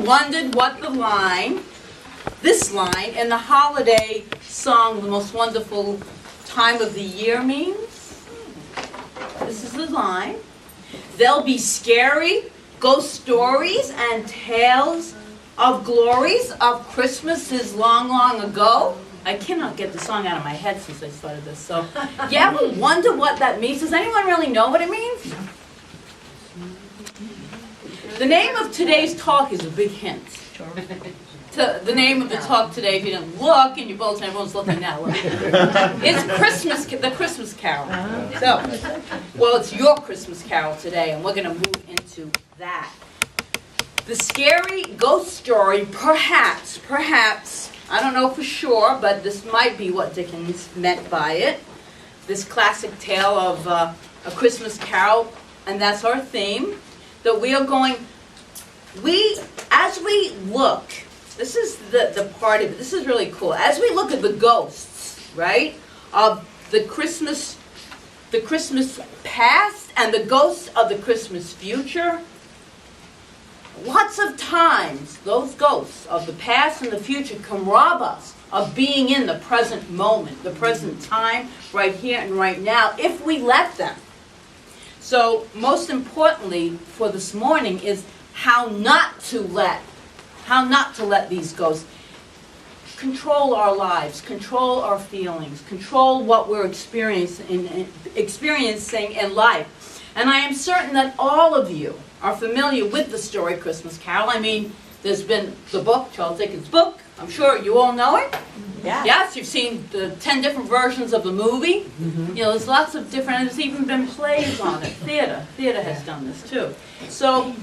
wondered what this line in the holiday song, The Most Wonderful Time of the Year, means? This is the line. There'll be scary ghost stories and tales of glories of Christmases long, long ago. I cannot get the song out of my head since I started this, so you ever wonder what that means? Does anyone really know what it means? The name of today's talk is a big hint. The name of the talk today, if you didn't look, and you both, everyone's looking now, it's the Christmas Carol. So, well, it's your Christmas Carol today, and we're going to move into that. The scary ghost story, perhaps, I don't know for sure, but this might be what Dickens meant by it. This classic tale of A Christmas Carol, and that's our theme. That we are going, as we look, this is the part of it, this is really cool. As we look at the ghosts, right, of the Christmas past and the ghosts of the Christmas future, lots of times those ghosts of the past and the future can rob us of being in the present moment, the present time, right here and right now, if we let them. So, most importantly for this morning is how not to let these ghosts control our lives, control our feelings, control what we're experiencing in life. And I am certain that all of you are familiar with the story Christmas Carol. I mean, there's been the book, Charles Dickens' book. I'm sure you all know it. Yeah. Yes, you've seen the 10 different versions of the movie. Mm-hmm. You know, there's lots of different, there's even been plays on it. Theater has done this too. So,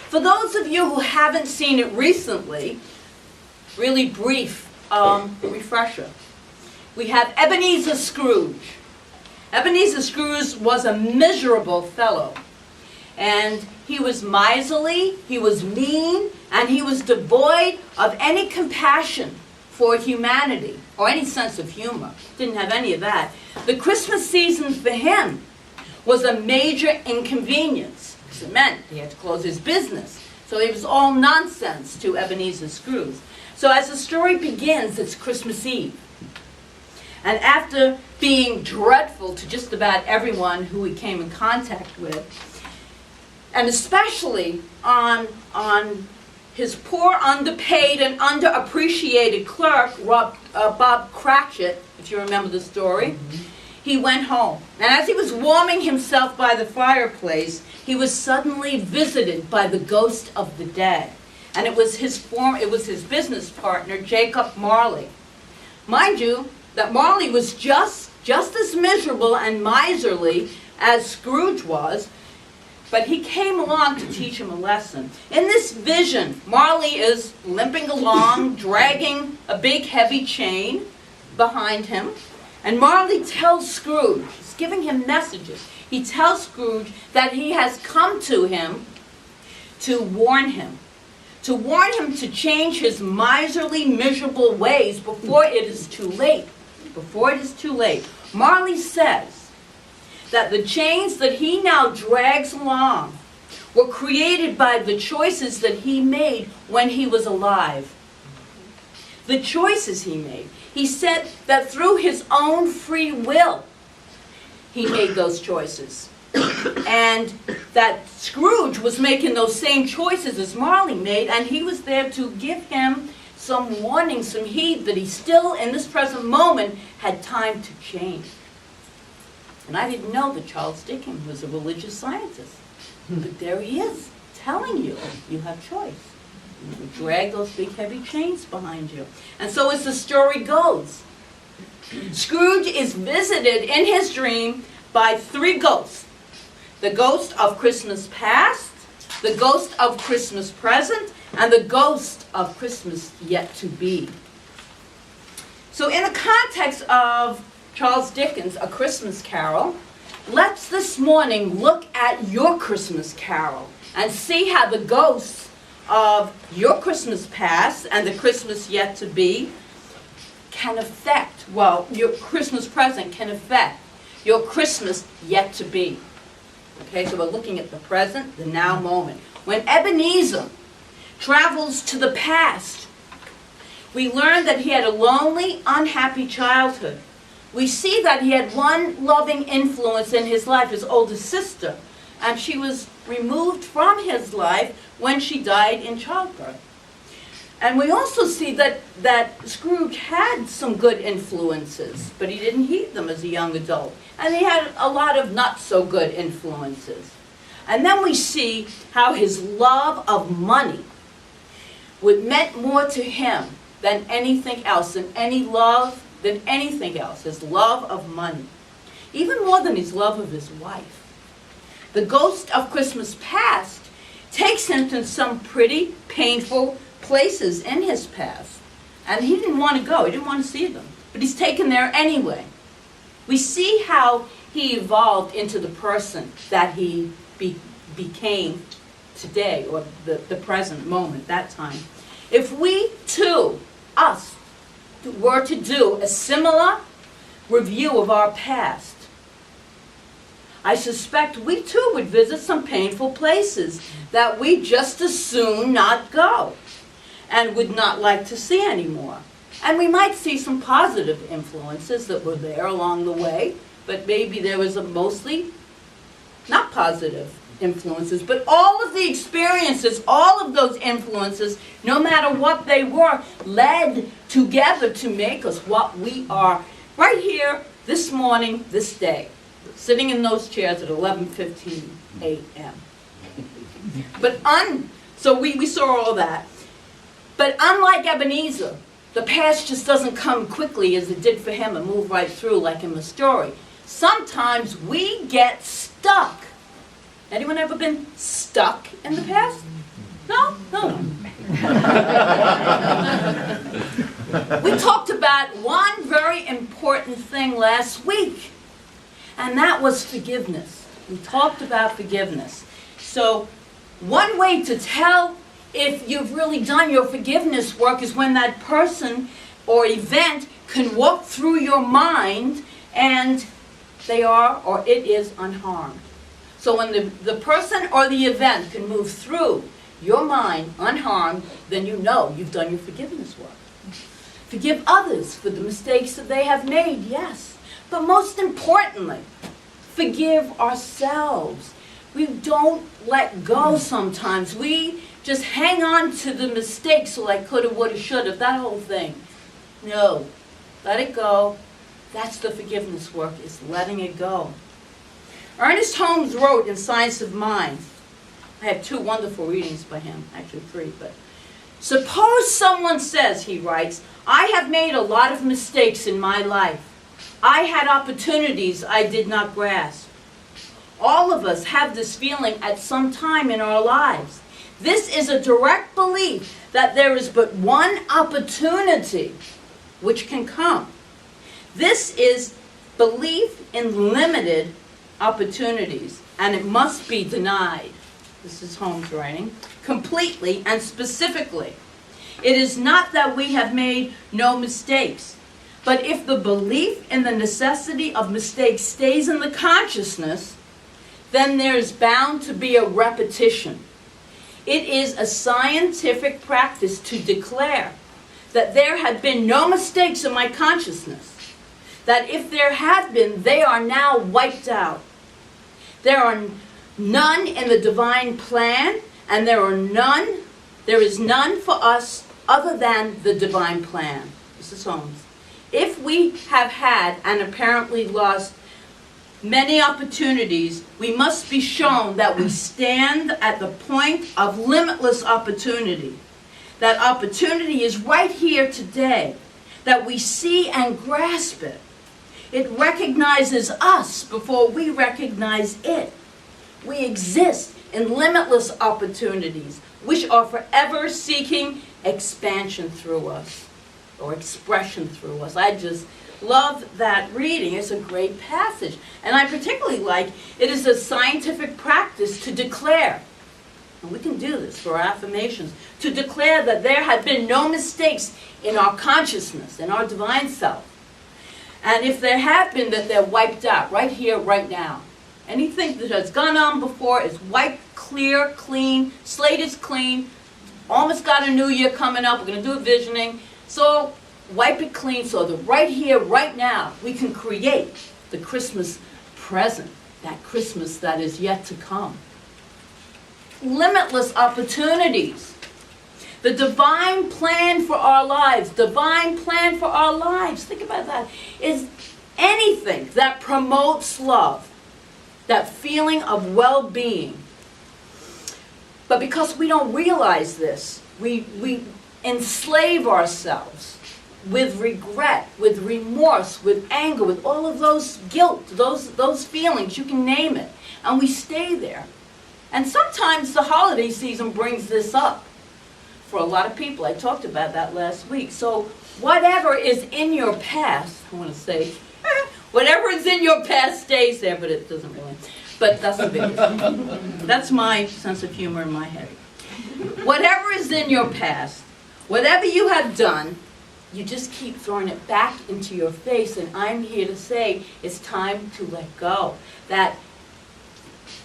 for those of you who haven't seen it recently, really brief refresher. We have Ebenezer Scrooge. Ebenezer Scrooge was a miserable fellow. And he was miserly, he was mean, and he was devoid of any compassion for humanity or any sense of humor. Didn't have any of that. The Christmas season for him was a major inconvenience because it meant he had to close his business. So it was all nonsense to Ebenezer Scrooge. So as the story begins, it's Christmas Eve. And after being dreadful to just about everyone who he came in contact with, and especially on his poor, underpaid, and underappreciated clerk, Bob Cratchit, if you remember the story, he went home. And as he was warming himself by the fireplace, he was suddenly visited by the ghost of the dead. And it was his business partner, Jacob Marley. Mind you, that Marley was just as miserable and miserly as Scrooge was, but he came along to teach him a lesson. In this vision, Marley is limping along, dragging a big heavy chain behind him. And Marley tells Scrooge, he's giving him messages. He tells Scrooge that he has come to him to warn him to change his miserly, miserable ways before it is too late. Before it is too late. Marley says that the chains that he now drags along were created by the choices that he made when he was alive. The choices he made. He said that through his own free will, he made those choices. And that Scrooge was making those same choices as Marley made, and he was there to give him some warning, some heed, that he still, in this present moment, had time to change. And I didn't know that Charles Dickens was a religious scientist. But there he is, telling you, you have choice. You drag those big heavy chains behind you. And so as the story goes, Scrooge is visited in his dream by 3 ghosts. The ghost of Christmas past, the ghost of Christmas present, and the ghost of Christmas yet to be. So in the context of Charles Dickens' A Christmas Carol, let's this morning look at your Christmas Carol and see how the ghosts of your Christmas past and the Christmas yet to be can affect, well, your Christmas present can affect your Christmas yet to be. Okay, so we're looking at the present, the now moment. When Ebenezer travels to the past. We learn that he had a lonely, unhappy childhood. We see that he had one loving influence in his life, his older sister, and she was removed from his life when she died in childbirth. And we also see that Scrooge had some good influences, but he didn't heed them as a young adult. And he had a lot of not so good influences. And then we see how his love of money meant more to him than anything else, than anything else, his love of money. Even more than his love of his wife. The ghost of Christmas past takes him to some pretty painful places in his past. And he didn't want to go, he didn't want to see them. But he's taken there anyway. We see how he evolved into the person that he became today, or the present moment, that time. If we too, us, were to do a similar review of our past, I suspect we too would visit some painful places that we just as soon not go and would not like to see anymore. And we might see some positive influences that were there along the way, but maybe there was a mostly not positive influences. But all of the experiences, all of those influences, no matter what they were, led together to make us what we are right here, this morning, this day, sitting in those chairs at 11:15 a.m. So we saw all that. But unlike Ebenezer, the past just doesn't come quickly as it did for him and move right through like in the story. Sometimes we get stuck. Anyone ever been stuck in the past? No? No. We talked about one very important thing last week, and that was forgiveness. We talked about forgiveness. So one way to tell if you've really done your forgiveness work is when that person or event can walk through your mind and they are or it is unharmed. So when the person or the event can move through your mind unharmed, then you know you've done your forgiveness work. Forgive others for the mistakes that they have made, yes. But most importantly, forgive ourselves. We don't let go sometimes. We just hang on to the mistakes like coulda, woulda, shoulda, that whole thing. No, let it go. That's the forgiveness work, is letting it go. Ernest Holmes wrote in Science of Mind, I have 2 wonderful readings by him, actually 3, but suppose someone says, he writes, I have made a lot of mistakes in my life. I had opportunities I did not grasp. All of us have this feeling at some time in our lives. This is a direct belief that there is but one opportunity which can come. This is belief in limited opportunities, and it must be denied. This is Holmes writing, completely and specifically. It is not that we have made no mistakes, but if the belief in the necessity of mistakes stays in the consciousness, then there is bound to be a repetition. It is a scientific practice to declare that there have been no mistakes in my consciousness, that if there have been, they are now wiped out. There are none in the divine plan, and there is none for us other than the divine plan. This is Holmes. If we have had and apparently lost many opportunities, we must be shown that we stand at the point of limitless opportunity. That opportunity is right here today, that we see and grasp it. It recognizes us before we recognize it. We exist in limitless opportunities, which are forever seeking expansion through us, or expression through us. I just love that reading. It's a great passage. And I particularly like, it is a scientific practice to declare, and we can do this for our affirmations, to declare that there have been no mistakes in our consciousness, in our divine self. And if there have been, that they're wiped out, right here, right now. Anything that has gone on before is wiped clear, clean, slate is clean, almost got a new year coming up. We're going to do a visioning. So wipe it clean so that right here, right now, we can create the Christmas present, that Christmas that is yet to come. Limitless opportunities. The divine plan for our lives, divine plan for our lives, think about that, is anything that promotes love, that feeling of well-being. But because we don't realize this, we enslave ourselves with regret, with remorse, with anger, with all of those guilt, those feelings, you can name it, and we stay there. And sometimes the holiday season brings this up for a lot of people. I talked about that last week. So whatever is in your past, I want to say, whatever is in your past stays there, but it doesn't really. But that's the biggest. That's my sense of humor in my head. Whatever is in your past, whatever you have done, you just keep throwing it back into your face, and I'm here to say it's time to let go. That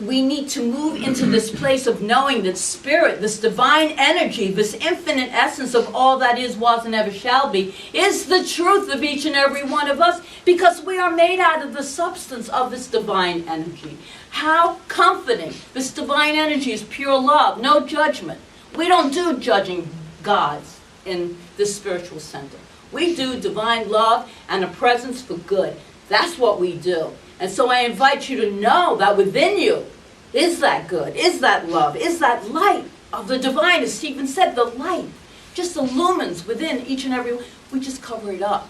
we need to move into this place of knowing that spirit, this divine energy, this infinite essence of all that is, was, and ever shall be, is the truth of each and every one of us, because we are made out of the substance of this divine energy. How comforting. This divine energy is pure love, no judgment. We don't do judging gods in this spiritual center. We do divine love and a presence for good. That's what we do. And so I invite you to know that within you is that good, is that love, is that light of the divine. As Stephen said, the light just illumines within each and every one. We just cover it up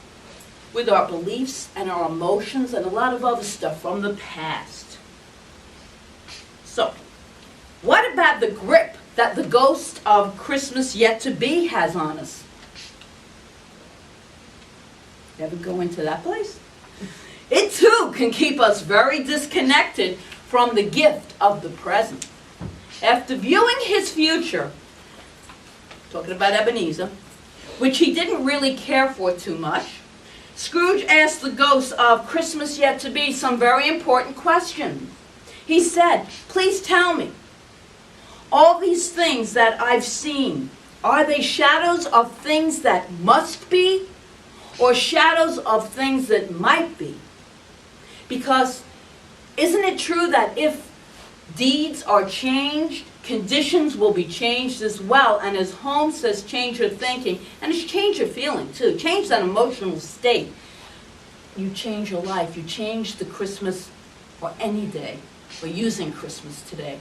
with our beliefs and our emotions and a lot of other stuff from the past. So, what about the grip that the ghost of Christmas yet to be has on us? Ever go into that place? It too can keep us very disconnected from the gift of the present. After viewing his future, talking about Ebenezer, which he didn't really care for too much, Scrooge asked the ghost of Christmas yet to be some very important questions. He said, "Please tell me, all these things that I've seen, are they shadows of things that must be, or shadows of things that might be?" Because isn't it true that if deeds are changed, conditions will be changed as well? And as Holmes says, change your thinking, and it's change your feeling too. Change that emotional state. You change your life. You change the Christmas or any day. We're using Christmas today.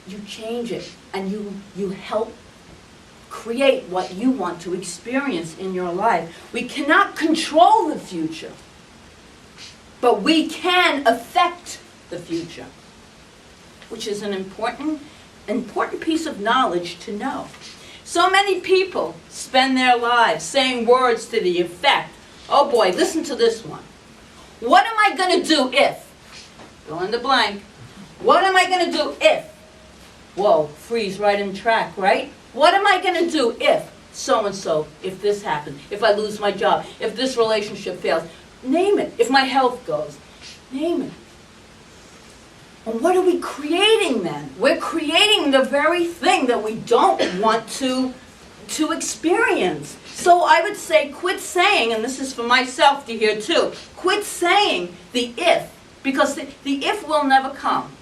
You change it, and you help create what you want to experience in your life. We cannot control the future, but we can affect the future, which is an important piece of knowledge to know. So many people spend their lives saying words to the effect, oh boy, listen to this one. What am I going to do if? Fill in the blank. What am I going to do if? Whoa, freeze right in track, right? What am I going to do if so-and-so, if this happens, if I lose my job, if this relationship fails? Name it. If my health goes, name it. And what are we creating then? We're creating the very thing that we don't want to experience. So I would say quit saying, and this is for myself to hear too, quit saying the if, because the if will never come.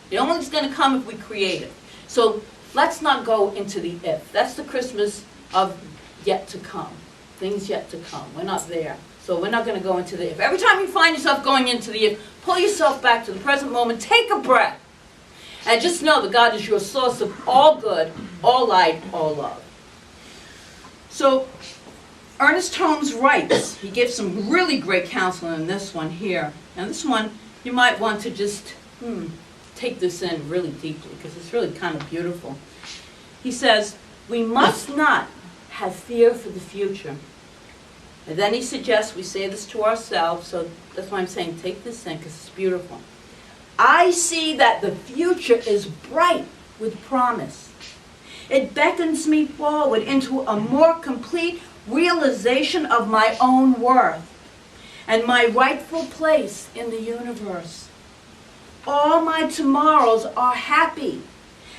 It only is going to come if we create it. So let's not go into the if. That's the Christmas of yet to come. Things yet to come. We're not there. So we're not going to go into the if. Every time you find yourself going into the if, pull yourself back to the present moment, take a breath, and just know that God is your source of all good, all light, all love. So Ernest Holmes writes, he gives some really great counsel in this one here. Now this one, you might want to just take this in really deeply, because it's really kind of beautiful. He says, we must not have fear for the future. And then he suggests we say this to ourselves, so that's why I'm saying take this in, because it's beautiful. I see that the future is bright with promise. It beckons me forward into a more complete realization of my own worth and my rightful place in the universe. All my tomorrows are happy,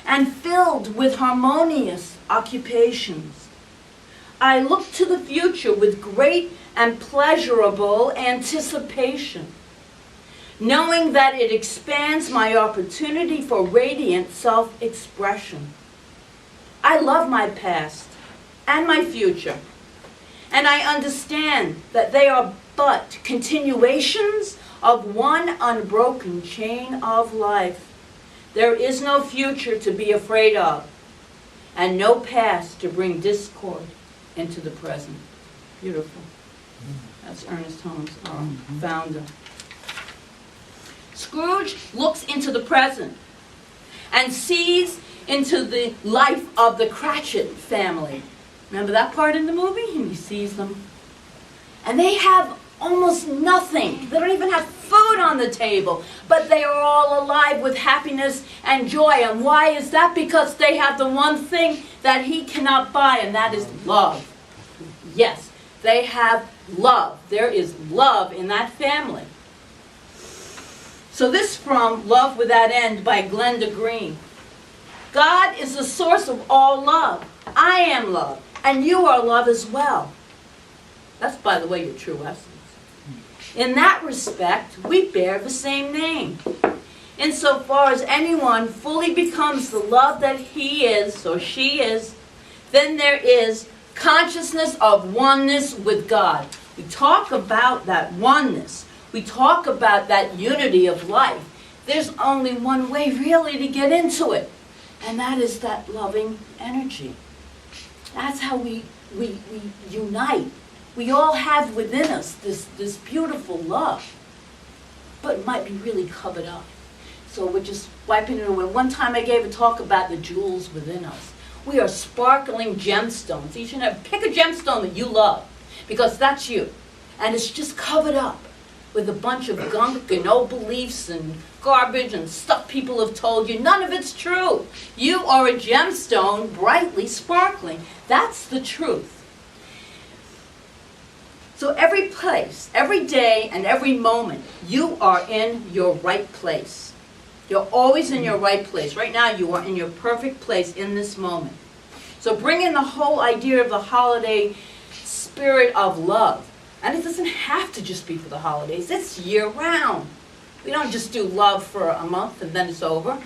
and filled with harmonious occupations. I look to the future with great and pleasurable anticipation, knowing that it expands my opportunity for radiant self-expression. I love my past and my future, and I understand that they are but continuations of one unbroken chain of life. There is no future to be afraid of, and no past to bring discord into the present. Beautiful. That's Ernest Holmes, our founder. Scrooge looks into the present and sees into the life of the Cratchit family. Remember that part in the movie? And he sees them. And they have almost nothing. They don't even have food on the table. But they are all alive with happiness and joy. And why is that? Because they have the one thing that he cannot buy, and that is love. Yes, they have love. There is love in that family. So this from Love Without End by Glenda Green. God is the source of all love. I am love, and you are love as well. That's, by the way, your true essence. In that respect, we bear the same name. Insofar as anyone fully becomes the love that he is or she is, then there is consciousness of oneness with God. We talk about that oneness. We talk about that unity of life. There's only one way really to get into it, and that is that loving energy. That's how we unite. We all have within us this beautiful love, but it might be really covered up. So we're just wiping it away. One time I gave a talk about the jewels within us. We are sparkling gemstones. Each and every, pick a gemstone that you love, because that's you. And it's just covered up with a bunch of gunk and old beliefs and garbage and stuff people have told you. None of it's true. You are a gemstone, brightly sparkling. That's the truth. So every place, every day, and every moment, you are in your right place. You're always in your right place. Right now, you are in your perfect place in this moment. So bring in the whole idea of the holiday spirit of love. And it doesn't have to just be for the holidays. It's year-round. We don't just do love for a month and then it's over.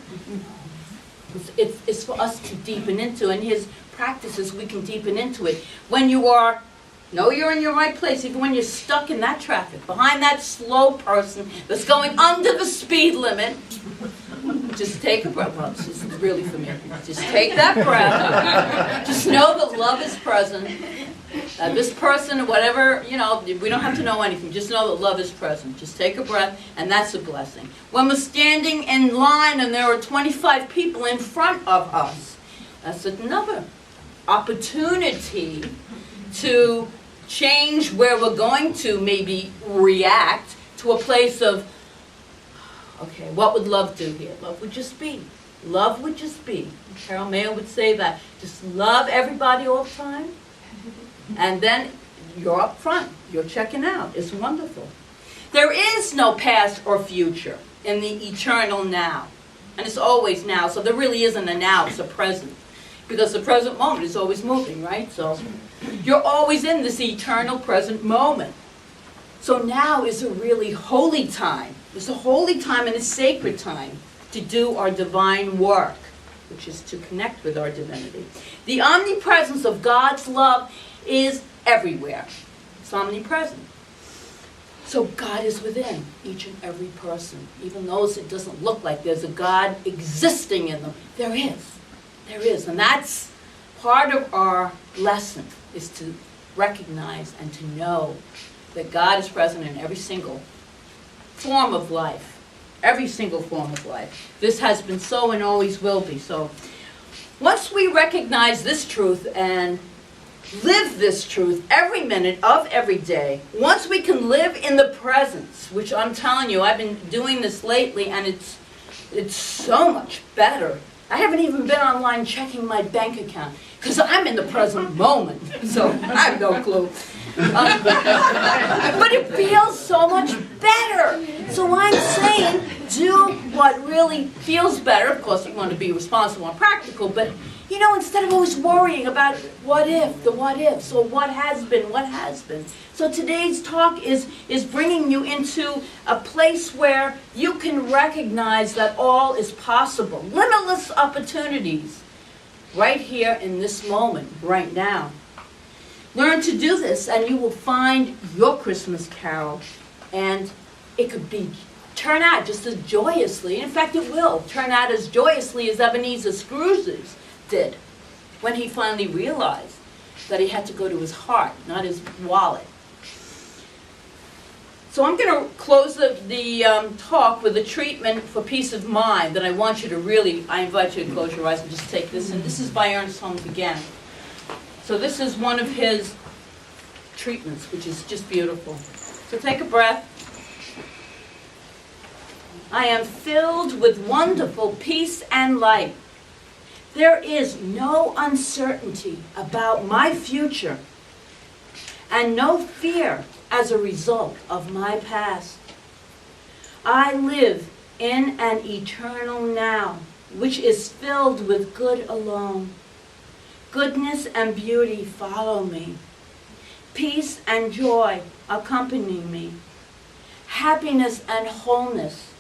It's for us to deepen into. And his practices, we can deepen into it. When you know you're in your right place, even when you're stuck in that traffic, behind that slow person that's going under the speed limit, just take a breath. Well, this is really familiar. Just take that breath. Just know that love is present. This person, whatever, we don't have to know anything. Just know that love is present. Just take a breath, and that's a blessing. When we're standing in line and there are 25 people in front of us, that's another opportunity to change where we're going to maybe react to a place of, okay, what would love do here? Love would just be. Love would just be. Carol Mayo would say that. Just love everybody all the time. And then you're up front. You're checking out. It's wonderful. There is no past or future in the eternal now. And it's always now. So there really isn't a now. It's a present. Because the present moment is always moving, right? So you're always in this eternal present moment. So now is a really holy time. It's a holy time and a sacred time to do our divine work, which is to connect with our divinity. The omnipresence of God's love is everywhere. It's omnipresent. So God is within each and every person. Even those it doesn't look like there's a God existing in them. There is. There is. And that's part of our lesson, is to recognize and to know that God is present in every single form of life. Every single form of life. This has been so and always will be. So once we recognize this truth and live this truth every minute of every day, once we can live in the presence, which I'm telling you, I've been doing this lately, and it's so much better. I haven't even been online checking my bank account, because I'm in the present moment, so I have no clue. But it feels so much better. So I'm saying, do what really feels better. Of course, you want to be responsible and practical, but you know, instead of always worrying about what if, the what ifs, or what has been, what has been. So today's talk is bringing you into a place where you can recognize that all is possible. Limitless opportunities right here in this moment, right now. Learn to do this and you will find your Christmas carol, and it could turn out just as joyously. In fact, it will turn out as joyously as Ebenezer Scrooge's did when he finally realized that he had to go to his heart, not his wallet. So I'm going to close the talk with a treatment for peace of mind that I want you to really, I invite you to close your eyes and just take this. And this is by Ernest Holmes again. So this is one of his treatments, which is just beautiful. So take a breath. I am filled with wonderful peace and light. There is no uncertainty about my future and no fear as a result of my past. I live in an eternal now, which is filled with good alone. Goodness and beauty follow me. Peace and joy accompany me. Happiness and wholeness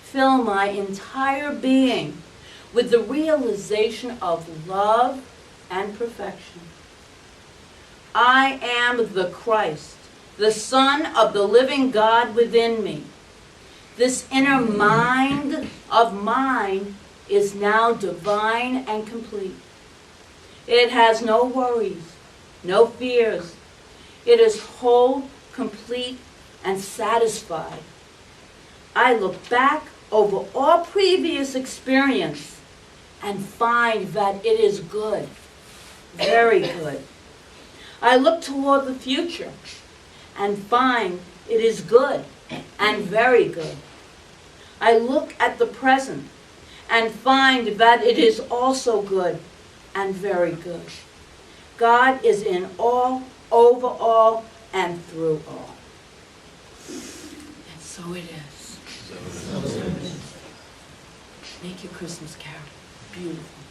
fill my entire being with the realization of love and perfection. I am the Christ, the Son of the living God within me. This inner mind of mine is now divine and complete. It has no worries, no fears. It is whole, complete, and satisfied. I look back over all previous experience and find that it is good, very good. I look toward the future and find it is good and very good. I look at the present and find that it is also good and very good. God is in all, over all, and through all. And so it is. So it is. Make your Christmas carol beautiful.